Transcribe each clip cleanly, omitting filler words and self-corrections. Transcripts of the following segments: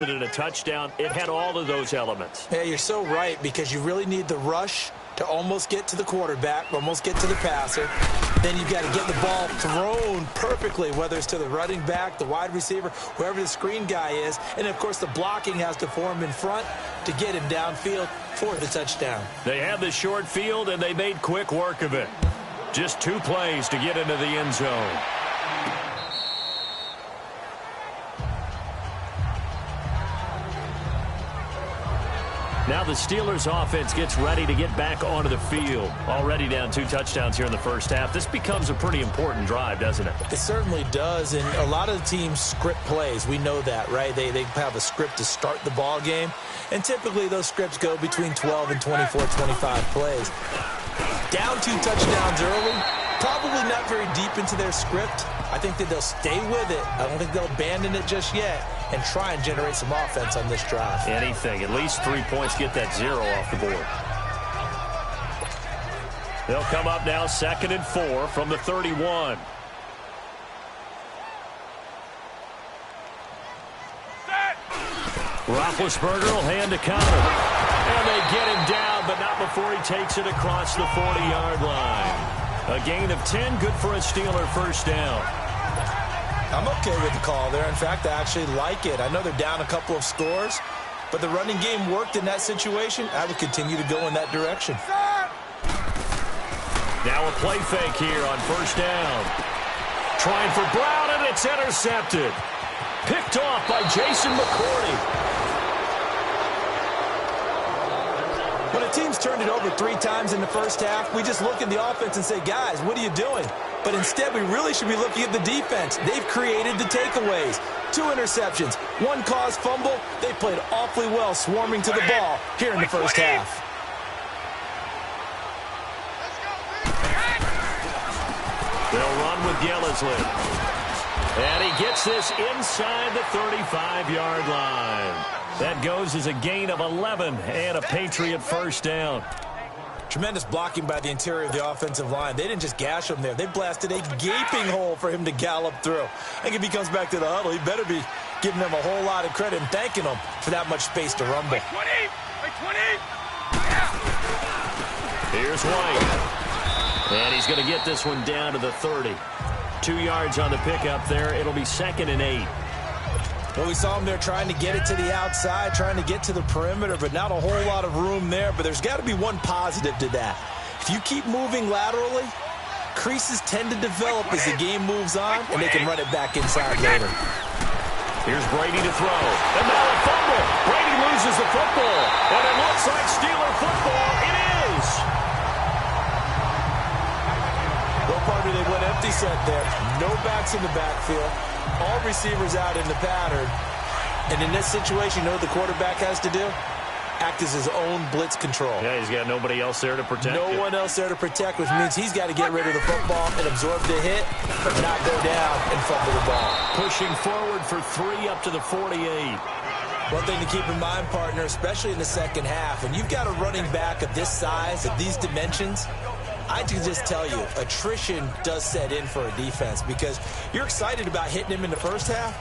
In a touchdown, it had all of those elements. Yeah, you're so right, because you really need the rush to almost get to the quarterback, almost get to the passer. Then you've got to get the ball thrown perfectly, whether it's to the running back, the wide receiver, whoever the screen guy is. And, of course, the blocking has to form in front to get him downfield for the touchdown. They had the short field, and they made quick work of it. Just 2 plays to get into the end zone. Now the Steelers offense gets ready to get back onto the field. Already down 2 touchdowns here in the first half. This becomes a pretty important drive, doesn't it? It certainly does, and a lot of the teams script plays. We know that, right? They have a script to start the ball game, and typically those scripts go between 12 and 24, 25 plays. Down 2 touchdowns early, probably not very deep into their script. I think that they'll stay with it. I don't think they'll abandon it just yet and try and generate some offense on this drive. Anything. At least 3 points, get that 0 off the board. They'll come up now 2nd and 4 from the 31. Roethlisberger will hand to Connor. And they get him down, but not before he takes it across the 40-yard line. A gain of 10, good for a Steeler first down. I'm okay with the call there. In fact, I actually like it. I know they're down a couple of scores, but the running game worked in that situation. I would continue to go in that direction. Now a play fake here on first down. Trying for Brown, and it's intercepted. Picked off by Jason McCourty. When a team's turned it over 3 times in the first half, we just look at the offense and say, guys, what are you doing? But instead, we really should be looking at the defense. They've created the takeaways. 2 interceptions, 1 caused fumble. They played awfully well swarming to the ball here in the first half. They'll run with Gillislee. And he gets this inside the 35-yard line. That goes as a gain of 11 and a Patriot first down. Tremendous blocking by the interior of the offensive line. They didn't just gash him there. They blasted a gaping hole for him to gallop through. I think if he comes back to the huddle, he better be giving them a whole lot of credit and thanking them for that much space to rumble. Here's White. And he's going to get this one down to the 30. 2 yards on the pickup there. It'll be 2nd and 8. Well, we saw him there trying to get it to the outside, trying to get to the perimeter, but not a whole lot of room there. But there's got to be one positive to that. If you keep moving laterally, creases tend to develop as the game moves on, and they can run it back inside later. Here's Brady to throw. And now a fumble. Brady loses the football. And it looks like Steeler football. It is. Well, partner, they went empty set there. No backs in the backfield. All receivers out in the pattern. And in this situation, you know what the quarterback has to do? Act as his own blitz control. Yeah, he's got nobody else there to protect No one else there to protect, which means he's got to get rid of the football and absorb the hit, but not go down and fumble the ball. Pushing forward for 3 up to the 48. One thing to keep in mind, partner, especially in the second half, when you've got a running back of this size, of these dimensions, I can just tell you, attrition does set in for a defense because you're excited about hitting him in the first half.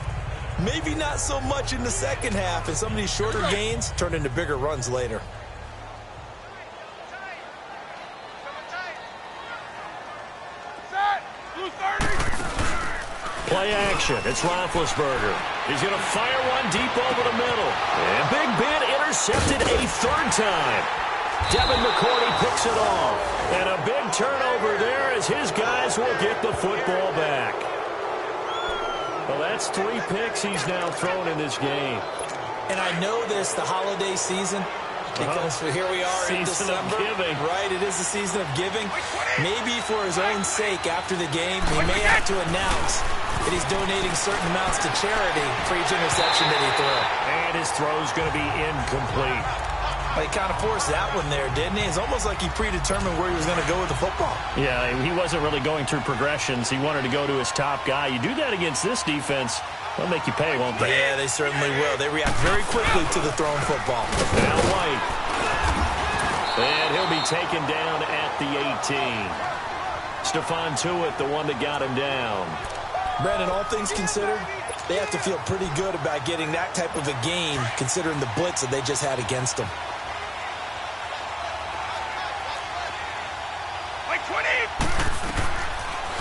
Maybe not so much in the second half, and some of these shorter gains turn into bigger runs later. Play action. It's Roethlisberger. He's going to fire one deep over the middle. And Big Ben intercepted a 3rd time. Devin McCourty picks it off. And a big turnover there as his guys will get the football back. Well, that's 3 picks he's now thrown in this game. And I know this, the holiday season, because here we are in December. Season of giving. Right, it is the season of giving. Maybe for his own sake after the game, he may have to announce that he's donating certain amounts to charity for each interception that he throws. And his throw's going to be incomplete. Well, he kind of forced that one there, didn't he? It's almost like he predetermined where he was going to go with the football. Yeah, he wasn't really going through progressions. He wanted to go to his top guy. You do that against this defense, they'll make you pay, won't they? Yeah, they certainly will. They react very quickly to the thrown football. Now White. And he'll be taken down at the 18. Stephon Tuitt, the one that got him down. Brandon, all things considered, They have to feel pretty good about getting that type of a game, considering the blitz that they just had against them.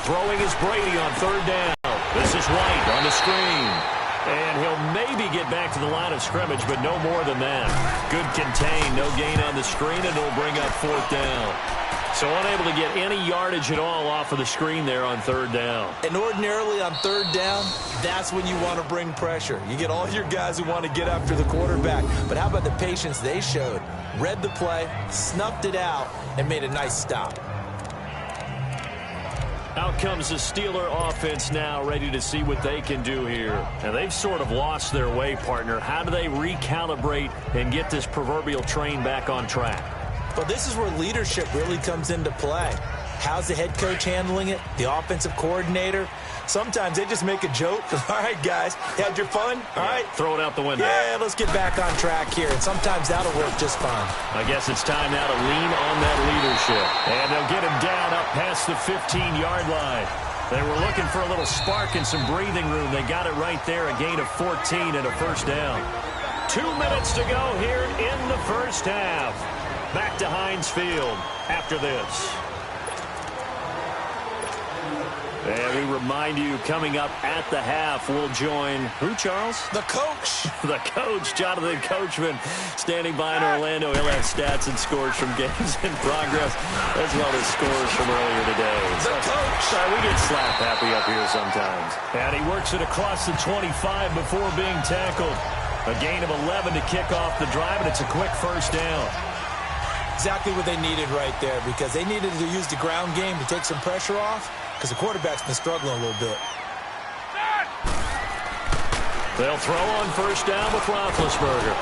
Throwing is Brady on third down. This is White on the screen. And he'll maybe get back to the line of scrimmage, but no more than that. Good contain, no gain on the screen, and it'll bring up fourth down. So unable to get any yardage at all off of the screen there on third down. And ordinarily on third down, that's when you want to bring pressure. You get all your guys who want to get after the quarterback. But how about the patience they showed? Read the play, snuffed it out, and made a nice stop. Out comes the Steeler offense now, ready to see what they can do here. And they've sort of lost their way, partner. How do they recalibrate and get this proverbial train back on track? Well, this is where leadership really comes into play. How's the head coach handling it? The offensive coordinator? Sometimes they just make a joke. All right, guys, you had your fun? All right. Throw it out the window. Yeah, let's get back on track here. And sometimes that'll work just fine. I guess it's time now to lean on that leadership. And they'll get him down up past the 15-yard line. They were looking for a little spark and some breathing room. They got it right there, a gain of 14 and a first down. 2 minutes to go here in the first half. Back to Heinz Field after this. And we remind you, coming up at the half, we'll join who, Charles? The coach. The coach, Jonathan Coachman, standing by in Orlando. He'll have stats and scores from games in progress, as well as scores from earlier today. The coach. Sorry, we get slap happy up here sometimes. And he works it across the 25 before being tackled. A gain of 11 to kick off the drive, and it's a quick first down. Exactly what they needed right there, because they needed to use the ground game to take some pressure off, because the quarterback's been struggling a little bit. They'll throw on first down with Roethlisberger.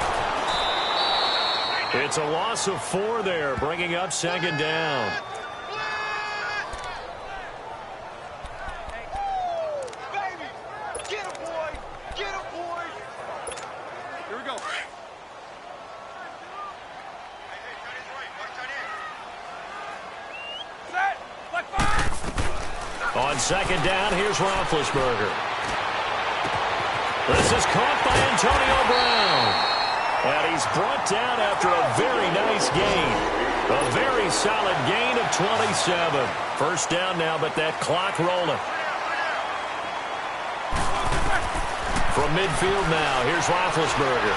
It's a loss of 4 there, bringing up second down. On second down, here's Roethlisberger. This is caught by Antonio Brown. And he's brought down after a very nice gain. A very solid gain of 27. First down now, but that clock rolling. From midfield now, here's Roethlisberger.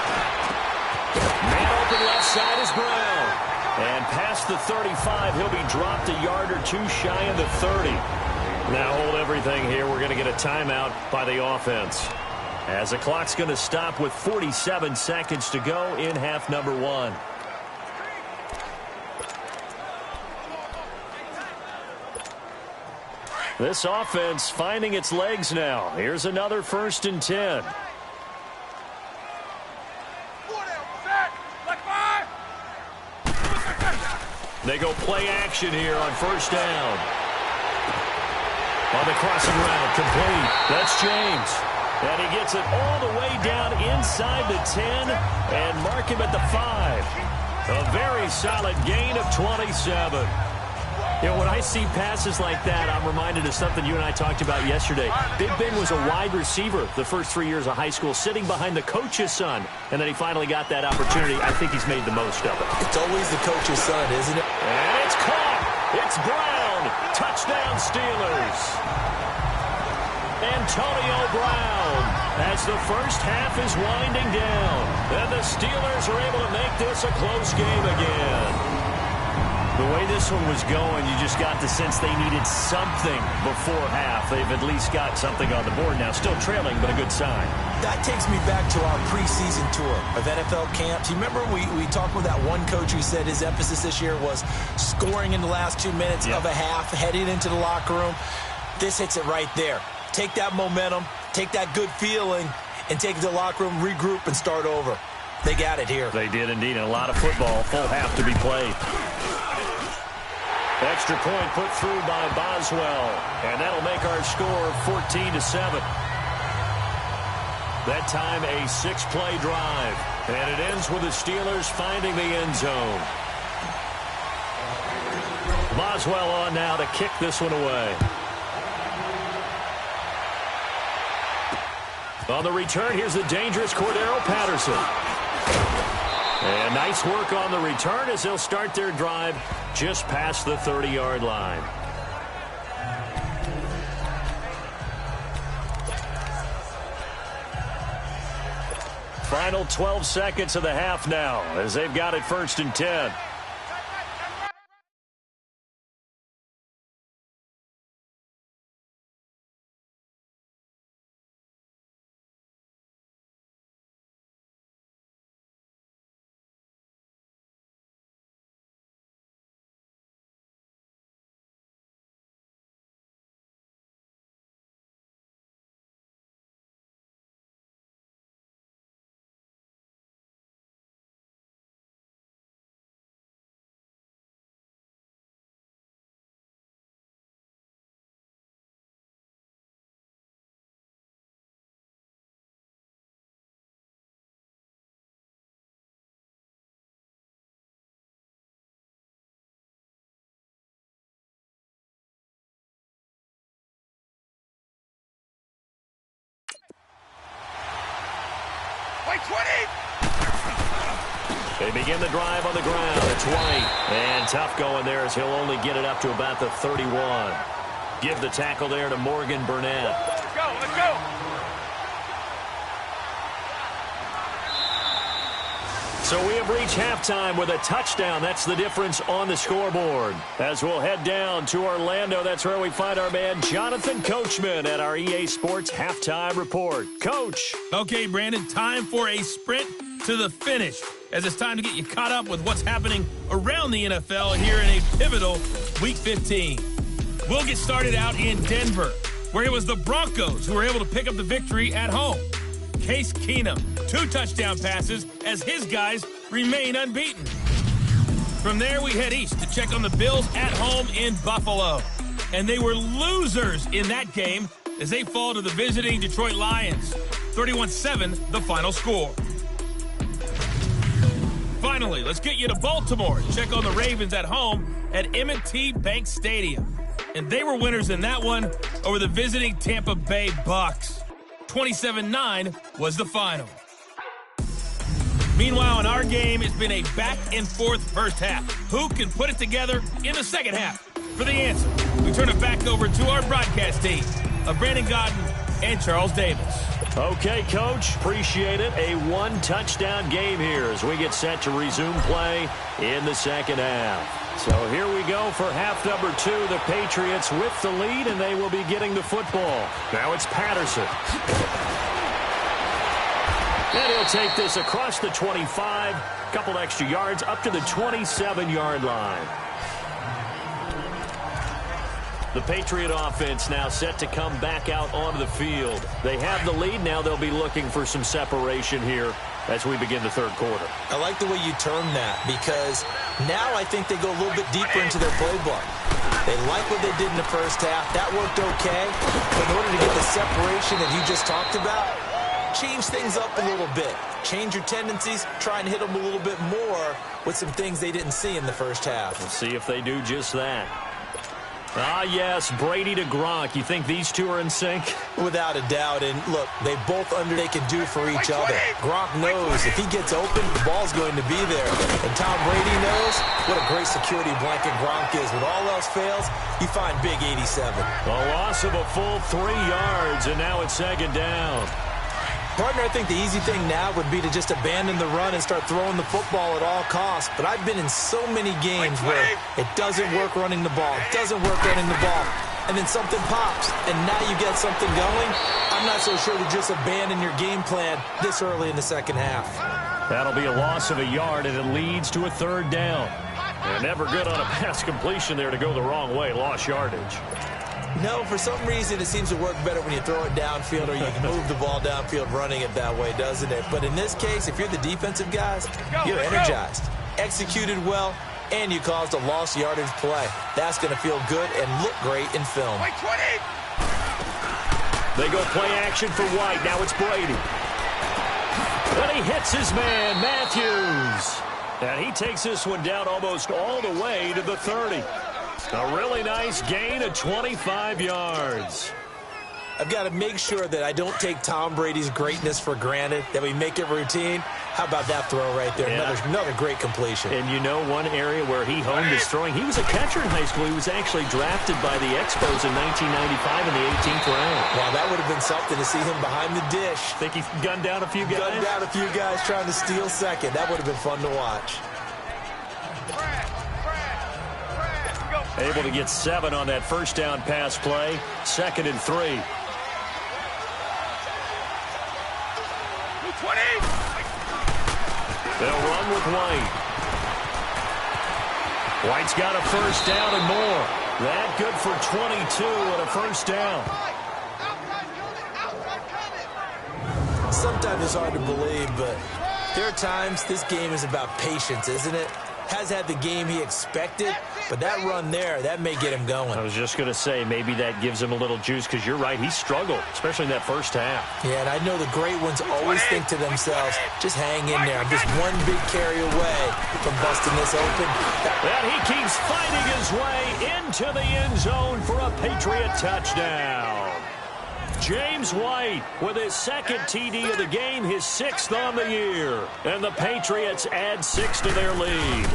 Man open left side is Brown. And past the 35, he'll be dropped a yard or two shy of the 30. Now hold everything here. We're going to get a timeout by the offense, as the clock's going to stop with 47 seconds to go in half number 1. This offense finding its legs now. Here's another 1st and 10. They go play action here on first down. On the crossing route, complete. That's James. And he gets it all the way down inside the 10 and mark him at the 5. A very solid gain of 27. You know, when I see passes like that, I'm reminded of something you and I talked about yesterday. Big Ben was a wide receiver the first 3 years of high school, sitting behind the coach's son. And then he finally got that opportunity. I think he's made the most of it. It's always the coach's son, isn't it? And it's caught. It's Brown. Touchdown, Steelers. Antonio Brown, as the first half is winding down. And the Steelers are able to make this a close game again. The way this one was going, you just got the sense they needed something before half. They've at least got something on the board now. Still trailing, but a good sign. That takes me back to our preseason tour of NFL camps. You remember we talked with that one coach who said his emphasis this year was scoring in the last 2 minutes of a half, heading into the locker room. This hits it right there. Take that momentum, take that good feeling, and take it to the locker room, regroup, and start over. They got it here. They did indeed, and a lot of football, full half to be played. Extra point put through by Boswell, and that'll make our score 14-7. That time a 6-play drive, and it ends with the Steelers finding the end zone. Boswell on now to kick this one away. On the return, here's the dangerous Cordero Patterson. And nice work on the return as they'll start their drive just past the 30-yard line. Final 12 seconds of the half now as they've got it 1st and 10. They begin the drive on the ground. It's White. And tough going there as he'll only get it up to about the 31. Give the tackle there to Morgan Burnett. Let's go, let's go. So we have reached halftime with a touchdown. That's the difference on the scoreboard. As we'll head down to Orlando, that's where we find our man Jonathan Coachman at our EA Sports Halftime Report. Coach. Okay, Brandon, time for a sprint to the finish, as it's time to get you caught up with what's happening around the NFL here in a pivotal Week 15. We'll get started out in Denver, where it was the Broncos who were able to pick up the victory at home. Case Keenum, 2 touchdown passes as his guys remain unbeaten. From there, we head east to check on the Bills at home in Buffalo. And they were losers in that game as they fall to the visiting Detroit Lions. 31-7, the final score. Finally, let's get you to Baltimore to check on the Ravens at home at M&T Bank Stadium. And they were winners in that one over the visiting Tampa Bay Bucks. 27-9 was the final. Meanwhile, in our game, it's been a back-and-forth first half. Who can put it together in the second half? For the answer, we turn it back over to our broadcast team of Brandon Godden and Charles Davis. Okay, Coach, appreciate it. A 1-touchdown game here as we get set to resume play in the second half. So here we go for half number 2. The Patriots with the lead, and they will be getting the football. Now it's Patterson. And he'll take this across the 25, couple extra yards up to the 27-yard line. The Patriot offense now set to come back out onto the field. They have the lead. Now they'll be looking for some separation here as we begin the third quarter. I like the way you term that, because now I think they go a little bit deeper into their playbook. They like what they did in the first half. That worked okay. But in order to get the separation that you just talked about, change things up a little bit. Change your tendencies. Try and hit them a little bit more with some things they didn't see in the first half. We'll see if they do just that. Ah, yes, Brady to Gronk. You think these two are in sync? Without a doubt. And look, they both they can do for each other. Gronk knows if he gets open, the ball's going to be there. And Tom Brady knows what a great security blanket Gronk is. When all else fails, you find big 87. A loss of a full 3 yards, and now it's second down. Partner, I think the easy thing now would be to just abandon the run and start throwing the football at all costs. But I've been in so many games where it doesn't work running the ball. It doesn't work running the ball. And then something pops, and now you get something going. I'm not so sure to just abandon your game plan this early in the second half. That'll be a loss of a yard, and it leads to a third down. And never good on a pass completion there to go the wrong way. Lost yardage. No, for some reason, it seems to work better when you throw it downfield or you can move the ball downfield running it that way, doesn't it? But in this case, if you're the defensive guys, you're energized, executed well, and you caused a lost yardage play. That's going to feel good and look great in film. They go play action for White. Now it's Brady. And he hits his man, Matthews. And he takes this one down almost all the way to the 30. A really nice gain of 25 yards. I've got to make sure that I don't take Tom Brady's greatness for granted, that we make it routine. How about that throw right there? Yeah. Another great completion. And you know one area where he honed his throwing, he was a catcher in high school. He was actually drafted by the Expos in 1995 in the 18th round. Wow, that would have been something to see him behind the dish. Think he gunned down a few guys? Gunned down a few guys trying to steal second. That would have been fun to watch. Able to get 7 on that first down pass play. 2nd and 3. They'll run with White. White's got a first down and more. That good for 22 and a first down. Sometimes it's hard to believe, but there are times this game is about patience, isn't it? Has had the game he expected, but that run there, that may get him going. I was just going to say, maybe that gives him a little juice, because you're right, he struggled, especially in that first half. Yeah, and I know the great ones always think to themselves, just hang in there. I'm just one big carry away from busting this open. And he keeps fighting his way into the end zone for a Patriot touchdown. James White with his 2nd TD of the game, his 6th on the year. And the Patriots add 6 to their lead.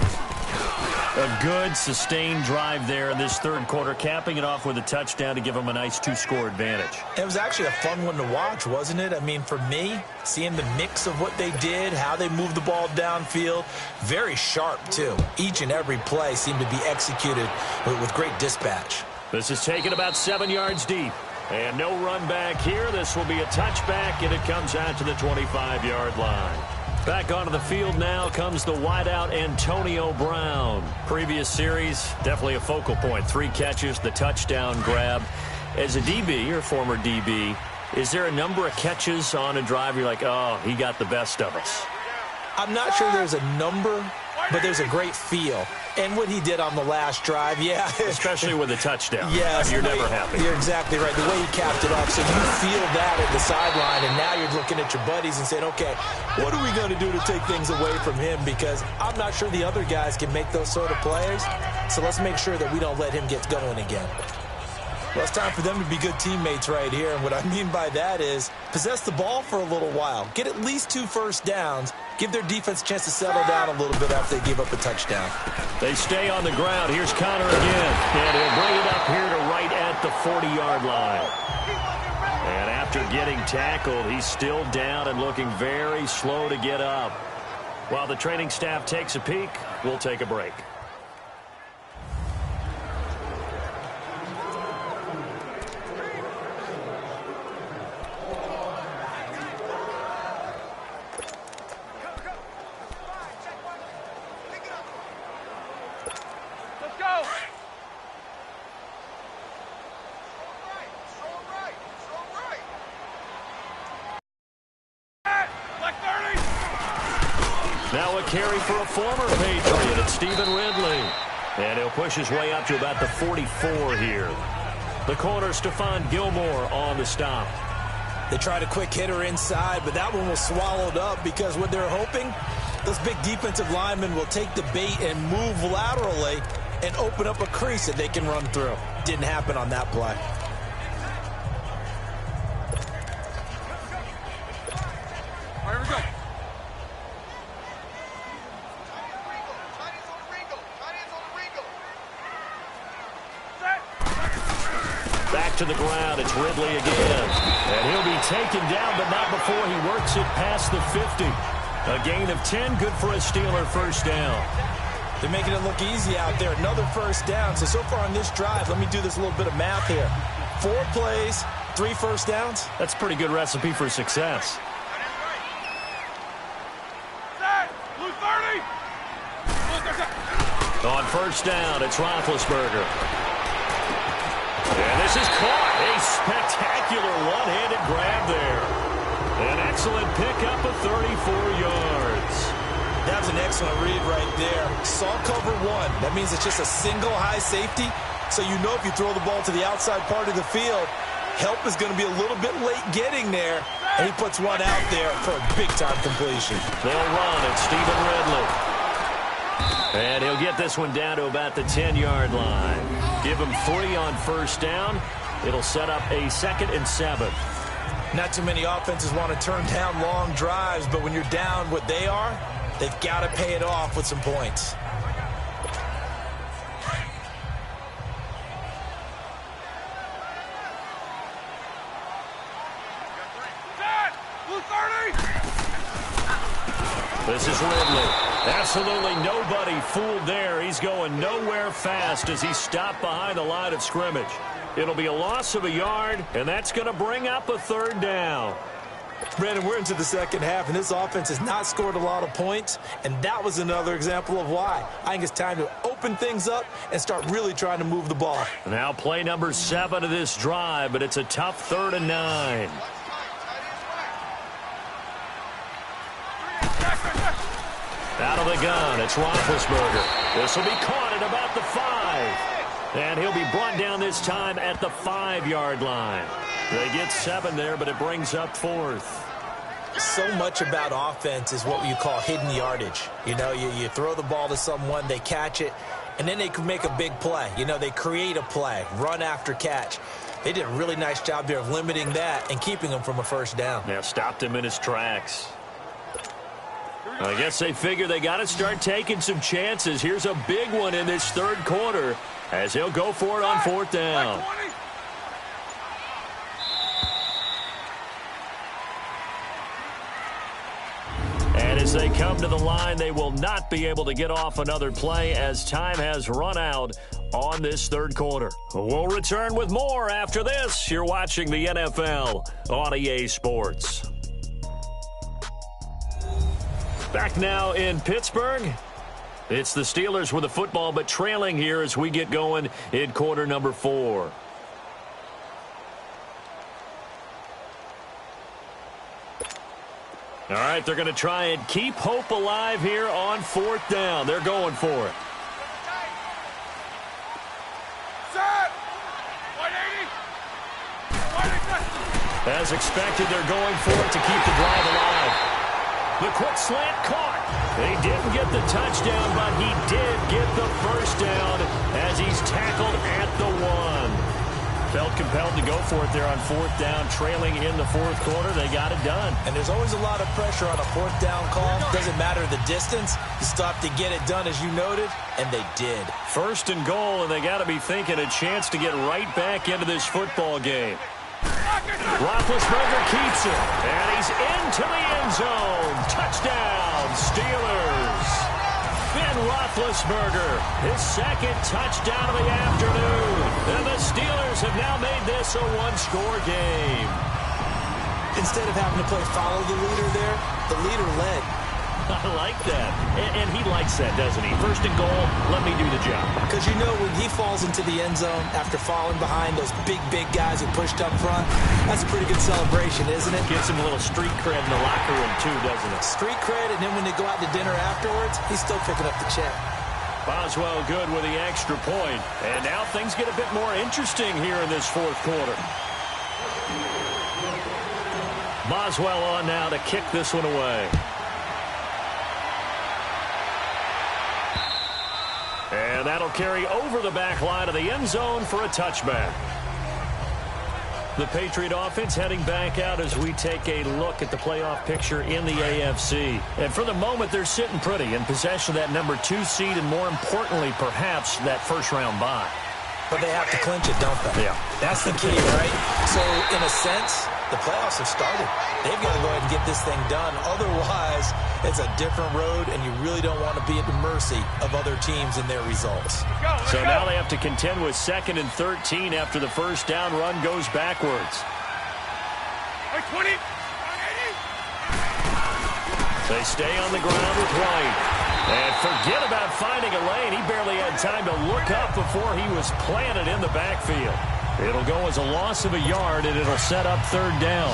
A good, sustained drive there in this third quarter, capping it off with a touchdown to give them a nice 2-score advantage. It was actually a fun one to watch, wasn't it? I mean, for me, seeing the mix of what they did, how they moved the ball downfield, very sharp, too. Each and every play seemed to be executed with great dispatch. This is taken about 7 yards deep. And no run back here. This will be a touchback, and it comes out to the 25-yard line. Back onto the field now comes the wideout Antonio Brown. Previous series, definitely a focal point. 3 catches, the touchdown grab. As a DB, or former DB, is there a number of catches on a drive you're like, oh, he got the best of us? I'm not sure there's a number, but there's a great feel. And what he did on the last drive, yeah. Especially with a touchdown. Yes. You're never happy. You're exactly right. The way he capped it off, so you feel that at the sideline, and now you're looking at your buddies and saying, okay, what are we going to do to take things away from him? Because I'm not sure the other guys can make those sort of plays, so let's make sure that we don't let him get going again. Well, it's time for them to be good teammates right here, and what I mean by that is possess the ball for a little while, get at least 2 first downs, give their defense a chance to settle down a little bit after they give up a touchdown. They stay on the ground. Here's Connor again, and he'll bring it up here to right at the 40-yard line. And after getting tackled, he's still down and looking very slow to get up. While the training staff takes a peek, we'll take a break. Now a carry for a former Patriot. It's Stephen Ridley. And he'll push his way up to about the 44 here. The corner, Stephon Gilmore on the stop. They tried a quick hitter inside, but that one was swallowed up because what they're hoping, those big defensive linemen will take the bait and move laterally and open up a crease that they can run through. Didn't happen on that play. Here we go. Back to the ground. It's Ridley again. And he'll be taken down, but not before he works it past the 50. A gain of 10, good for a Steeler first down. They're making it look easy out there. Another first down. So far on this drive, let me do this little bit of math here. 4 plays, 3 first downs. That's a pretty good recipe for success. On first down, it's Roethlisberger. And this is caught. A spectacular one-handed grab there. An excellent pickup of 34 yards. That was an excellent read right there. Saw cover 1. That means it's just a single high safety. So you know if you throw the ball to the outside part of the field, help is going to be a little bit late getting there. And he puts one out there for a big-time completion. They'll run it. Stephen Ridley. And he'll get this one down to about the 10-yard line. Give him 3 on first down. It'll set up a 2nd and 7. Not too many offenses want to turn down long drives, but when you're down what they are, they've got to pay it off with some points. This is Ridley. Absolutely nobody fooled there. He's going nowhere fast as he stopped behind the line of scrimmage. It'll be a loss of a yard, and that's going to bring up a 3rd down. Brandon, we're into the second half, and this offense has not scored a lot of points, and that was another example of why. I think it's time to open things up and start really trying to move the ball. Now play number 7 of this drive, but it's a tough 3rd and 9. Out of the gun, it's Roethlisberger. This will be caught at about the 5. And he'll be brought down this time at the 5-yard line. They get 7 there, but it brings up 4th. So much about offense is what you call hidden yardage. You know, you throw the ball to someone, they catch it, and then they can make a big play. You know, they create a play, run after catch. They did a really nice job there of limiting that and keeping him from a 1st down. Yeah, stopped him in his tracks. I guess they figure they got to start taking some chances. Here's a big one in this 3rd quarter as he'll go for it on 4th down. And as they come to the line, they will not be able to get off another play as time has run out on this 3rd quarter. We'll return with more after this. You're watching the NFL on EA Sports. Back now in Pittsburgh. It's the Steelers with the football, but trailing here as we get going in quarter number 4. All right, they're going to try and keep hope alive here on 4th down. They're going for it. As expected, they're going for it to keep the drive alive. The quick slant caught. They didn't get the touchdown, but he did get the 1st down as he's tackled at the 1. Felt compelled to go for it there on 4th down, trailing in the 4th quarter. They got it done. And there's always a lot of pressure on a 4th down call. Doesn't matter the distance. You stop to get it done, as you noted, and they did. 1st and goal, and they got to be thinking a chance to get right back into this football game. Roethlisberger keeps it, and he's into the end zone. Touchdown, Steelers. Ben Roethlisberger, his 2nd touchdown of the afternoon. And the Steelers have now made this a 1-score game. Instead of having to play follow the leader there, the leader led. I like that. And he likes that, doesn't he? 1st and goal, let me do the job. Because you know when he falls into the end zone after falling behind those big guys who pushed up front, that's a pretty good celebration, isn't it? Gives him a little street cred in the locker room, too, doesn't it? Street cred, and then when they go out to dinner afterwards, he's still picking up the check. Boswell good with the extra point. And now things get a bit more interesting here in this 4th quarter. Boswell on now to kick this one away. And that'll carry over the back line of the end zone for a touchback. The Patriot offense heading back out as we take a look at the playoff picture in the AFC. And for the moment, they're sitting pretty in possession of that number 2 seed and, more importantly, perhaps that 1st-round bye. But they have to clinch it, don't they? Yeah. That's the key, right? So, in a sense, the playoffs have started. They've got to go ahead and get this thing done. Otherwise, it's a different road, and you really don't want to be at the mercy of other teams and their results. So now they have to contend with 2nd and 13 after the 1st down run goes backwards. 20. They stay on the ground with White. And forget about finding a lane. He barely had time to look up before he was planted in the backfield. It'll go as a loss of a yard, and it'll set up 3rd down.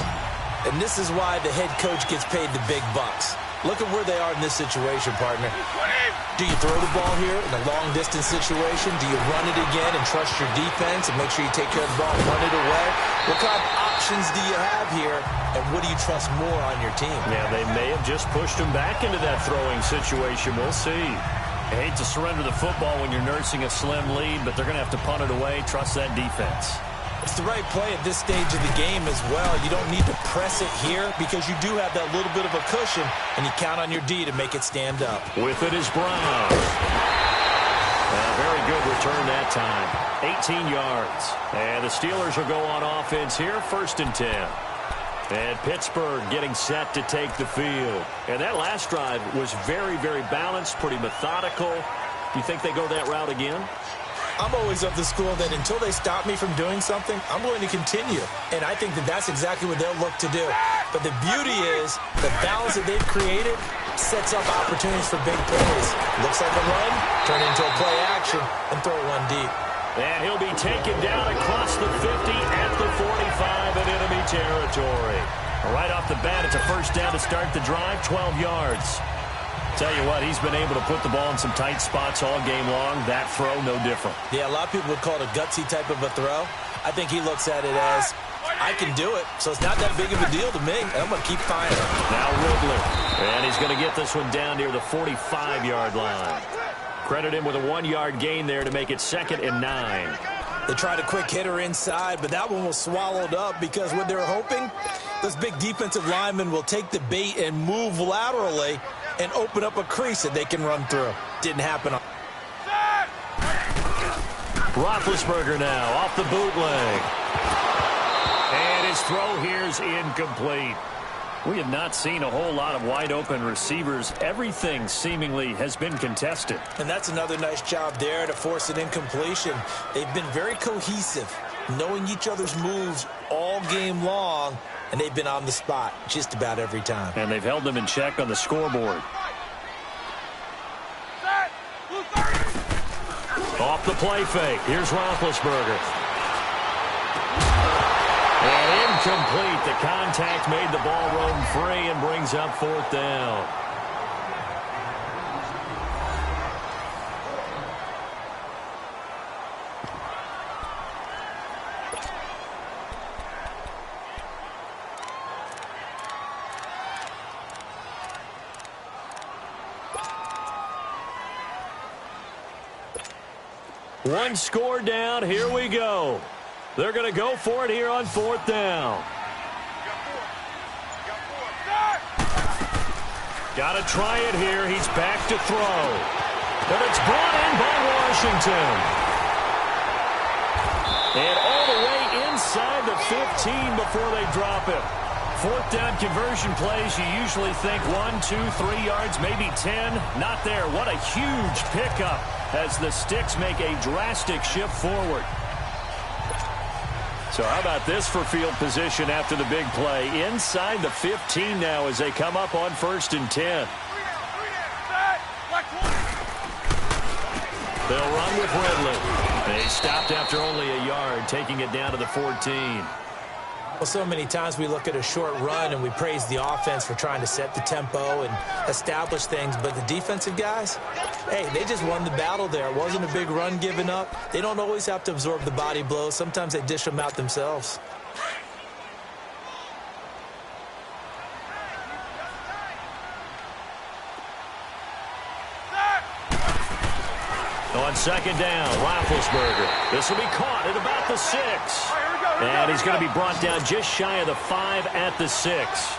And this is why the head coach gets paid the big bucks. Look at where they are in this situation, partner. Do you throw the ball here in a long-distance situation? Do you run it again and trust your defense and make sure you take care of the ball and run it away? What kind of options do you have here, and what do you trust more on your team? Yeah, they may have just pushed him back into that throwing situation. We'll see. I hate to surrender the football when you're nursing a slim lead, but they're going to have to punt it away. Trust that defense. It's the right play at this stage of the game as well. You don't need to press it here because you do have that little bit of a cushion, and you count on your D to make it stand up. With it is Brown. A very good return that time. 18 yards. And the Steelers will go on offense here, 1st and 10. And Pittsburgh getting set to take the field. And that last drive was very, very balanced, pretty methodical. Do you think they go that route again? I'm always of the school that until they stop me from doing something, I'm going to continue. And I think that that's exactly what they'll look to do. But the beauty is the balance that they've created sets up opportunities for big plays. Looks like a run, turn into a play action, and throw one deep. And he'll be taken down across the 50 at the 45 in enemy territory. Right off the bat, it's a 1st down to start the drive, 12 yards. Tell you what, he's been able to put the ball in some tight spots all game long. That throw, no different. Yeah, a lot of people would call it a gutsy type of a throw. I think he looks at it as, I can do it, so it's not that big of a deal to me, and I'm going to keep firing. Now Ridley, and he's going to get this one down near the 45-yard line. Credit him with a 1-yard gain there to make it 2nd and 9. They tried a quick hitter inside, but that one was swallowed up because what they're hoping, those big defensive linemen will take the bait and move laterally and open up a crease that they can run through. Didn't happen. Roethlisberger now off the bootleg. And his throw here is incomplete. We have not seen a whole lot of wide-open receivers. Everything seemingly has been contested. And that's another nice job there to force an incompletion. They've been very cohesive, knowing each other's moves all game long, and they've been on the spot just about every time. And they've held them in check on the scoreboard. Off the play fake. Here's Roethlisberger. And incomplete. The contact made the ball roam free and brings up 4th down. One score down. Here we go. They're going to go for it here on 4th down. Got to try it here. He's back to throw. And it's brought in by Washington. And all the way inside the 15 before they drop it. 4th down conversion plays, you usually think 1, 2, 3 yards, maybe 10. Not there. What a huge pickup as the Sticks make a drastic shift forward. So how about this for field position after the big play? Inside the 15 now as they come up on 1st and 10. They'll run with Ridley. They stopped after only a yard, taking it down to the 14. Well, so many times we look at a short run and we praise the offense for trying to set the tempo and establish things, but the defensive guys, hey, they just won the battle there. It wasn't a big run given up. They don't always have to absorb the body blows. Sometimes they dish them out themselves. On 2nd down, Roethlisberger. This will be caught at about the 6. And he's going to be brought down just shy of the 5 at the 6.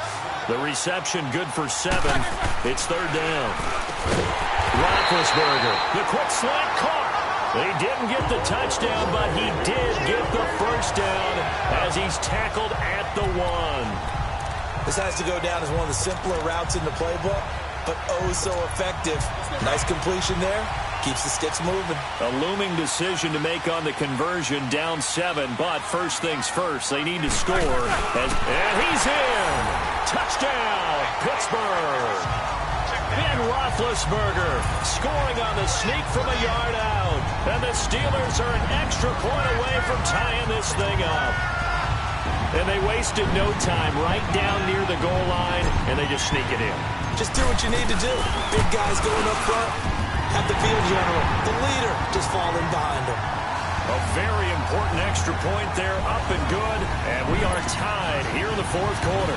The reception good for 7. It's 3rd down. Roethlisberger, the quick slant caught. He didn't get the touchdown, but he did get the 1st down as he's tackled at the 1. This has to go down as one of the simpler routes in the playbook, but oh so effective. Nice completion there. Keeps the Sticks moving. A looming decision to make on the conversion, down 7, but first things first, they need to score. And he's in! Touchdown, Pittsburgh! Ben Roethlisberger scoring on the sneak from a yard out. And the Steelers are an extra point away from tying this thing up. And they wasted no time right down near the goal line, and they just sneak it in. Just do what you need to do. Big guys going up front. Have the field general, the leader, just falling behind him. A very important extra point there, up and good, and we are tied here in the 4th quarter.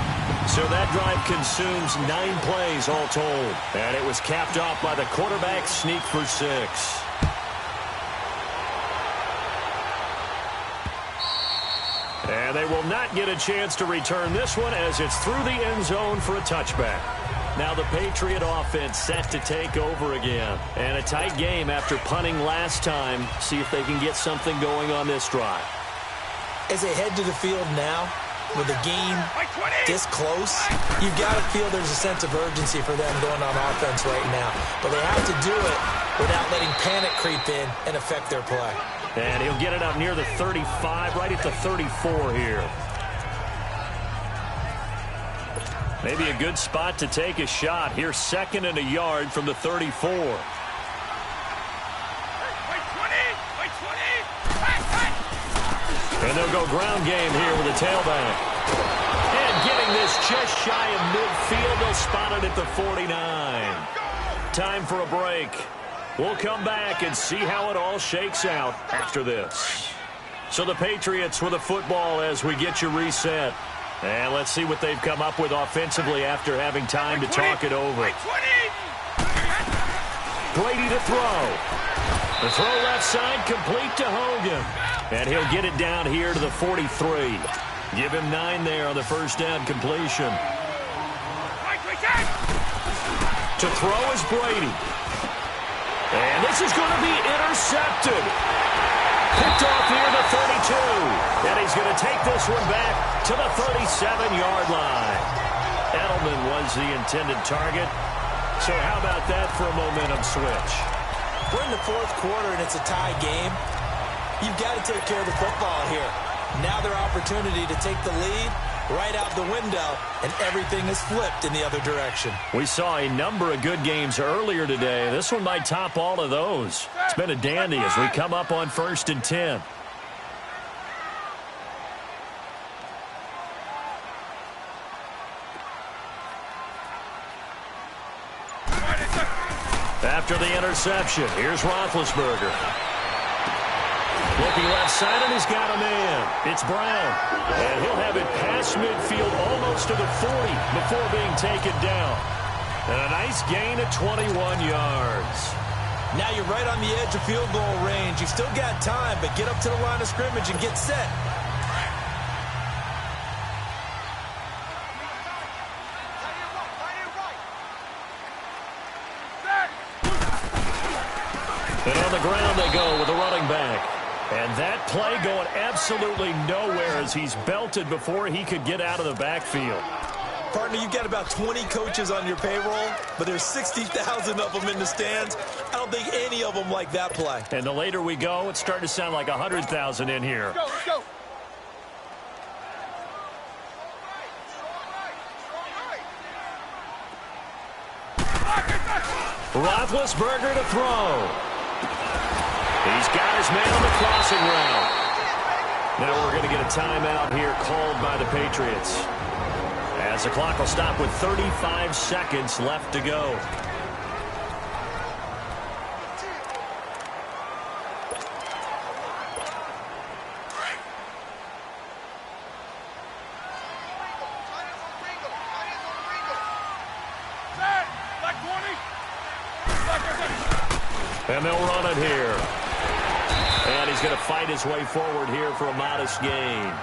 So that drive consumes 9 plays all told, and it was capped off by the quarterback sneak for 6. And they will not get a chance to return this one as it's through the end zone for a touchback. Now the Patriot offense set to take over again. And a tight game after punting last time. See if they can get something going on this drive. As they head to the field now, with the game this close, you've got to feel there's a sense of urgency for them going on offense right now. But they have to do it without letting panic creep in and affect their play. And he'll get it up near the 35, right at the 34 here. Maybe a good spot to take a shot. Here's 2nd and a yard from the 34. And they'll go ground game here with a tailback. And getting this just shy of midfield. They'll spot it at the 49. Time for a break. We'll come back and see how it all shakes out after this. So the Patriots with the football as we get you reset. And let's see what they've come up with offensively after having time to talk it over. Brady to throw. The throw left side complete to Hogan. And he'll get it down here to the 43. Give him 9 there on the first down completion. To throw is Brady. And this is going to be intercepted. Picked off near the 32. And he's going to take this one back to the 37-yard line. Edelman was the intended target. So how about that for a momentum switch? We're in the 4th quarter and it's a tie game. You've got to take care of the football here. Now their opportunity to take the lead right out the window, and everything is flipped in the other direction. We saw a number of good games earlier today. This one might top all of those. It's been a dandy as we come up on 1st and 10. After the interception, here's Roethlisberger. Looking left side, and he's got a man. It's Brown. And he'll have it past midfield almost to the 40 before being taken down. And a nice gain of 21 yards. Now you're right on the edge of field goal range. You've still got time, but get up to the line of scrimmage and get set. And on the ground they go with the running back. And that play going absolutely nowhere as he's belted before he could get out of the backfield. Partner, you've got about 20 coaches on your payroll, but there's 60,000 of them in the stands. I don't think any of them like that play. And the later we go, it's starting to sound like 100,000 in here. Let's go. Roethlisberger to throw. He's got his man on the crossing route. Now we're going to get a timeout here called by the Patriots, as the clock will stop with 35 seconds left to go. And they'll run it here. And he's going to fight his way forward here for a modest gain.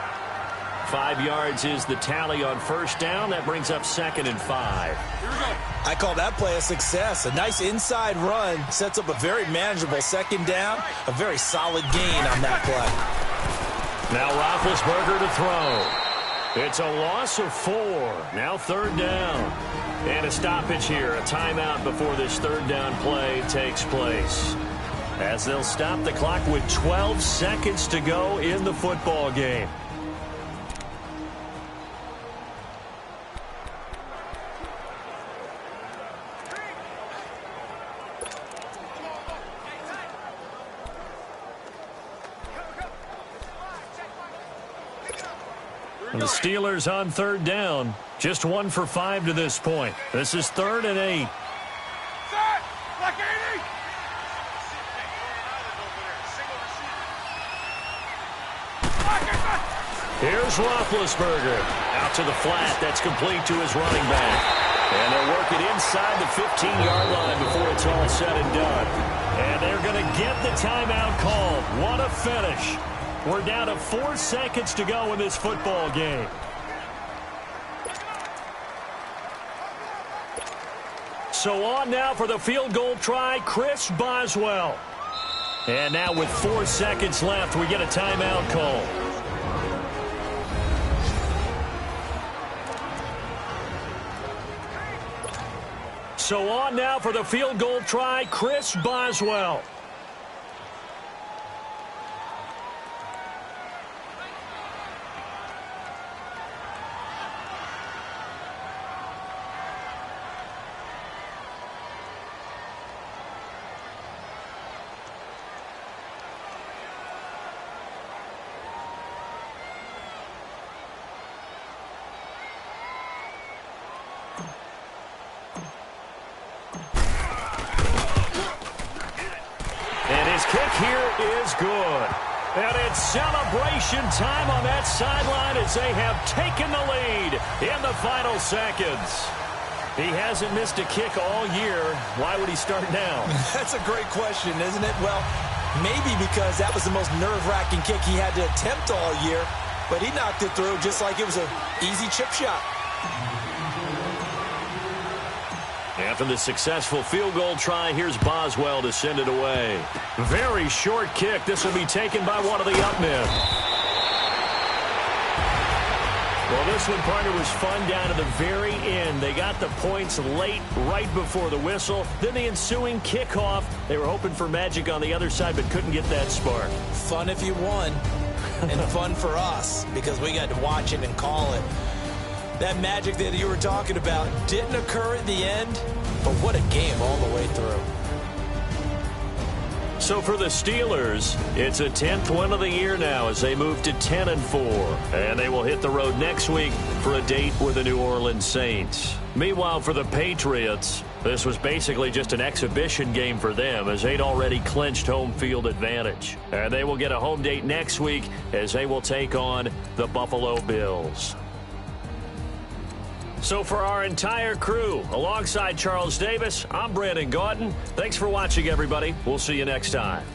5 yards is the tally on first down. That brings up 2nd and 5. Here we go. I call that play a success. A nice inside run sets up a very manageable 2nd down. A very solid gain on that play. Now Roethlisberger to throw. It's a loss of 4. Now 3rd down. And a stoppage here, a timeout before this 3rd down play takes place, as they'll stop the clock with 12 seconds to go in the football game. And the Steelers on 3rd down. Just 1 for 5 to this point. This is 3rd and 8. Set! Like 80! Here's Roethlisberger. Out to the flat. That's complete to his running back. And they'll work it inside the 15-yard line before it's all said and done. And they're going to get the timeout called. What a finish. We're down to 4 seconds to go in this football game. So on now for the field goal try, Chris Boswell. And now with 4 seconds left, we get a timeout call. So on now for the field goal try, Chris Boswell. Kick here is good. And it's celebration time on that sideline as they have taken the lead in the final seconds. He hasn't missed a kick all year. Why would he start now? That's a great question, isn't it? Well, maybe because that was the most nerve-wracking kick he had to attempt all year, but he knocked it through just like it was an easy chip shot. After the successful field goal try, here's Boswell to send it away. Very short kick. This will be taken by one of the up men. Well, this one, partner, was fun down to the very end. They got the points late, right before the whistle. Then the ensuing kickoff. They were hoping for magic on the other side, but couldn't get that spark. Fun if you won, and fun for us because we got to watch it and call it. That magic that you were talking about didn't occur at the end, but what a game all the way through. So for the Steelers, it's a 10th win of the year now as they move to 10-4. And they will hit the road next week for a date with the New Orleans Saints. Meanwhile, for the Patriots, this was basically just an exhibition game for them as they'd already clinched home field advantage. And they will get a home date next week as they will take on the Buffalo Bills. So for our entire crew, alongside Charles Davis, I'm Brandon Gaudin. Thanks for watching, everybody. We'll see you next time.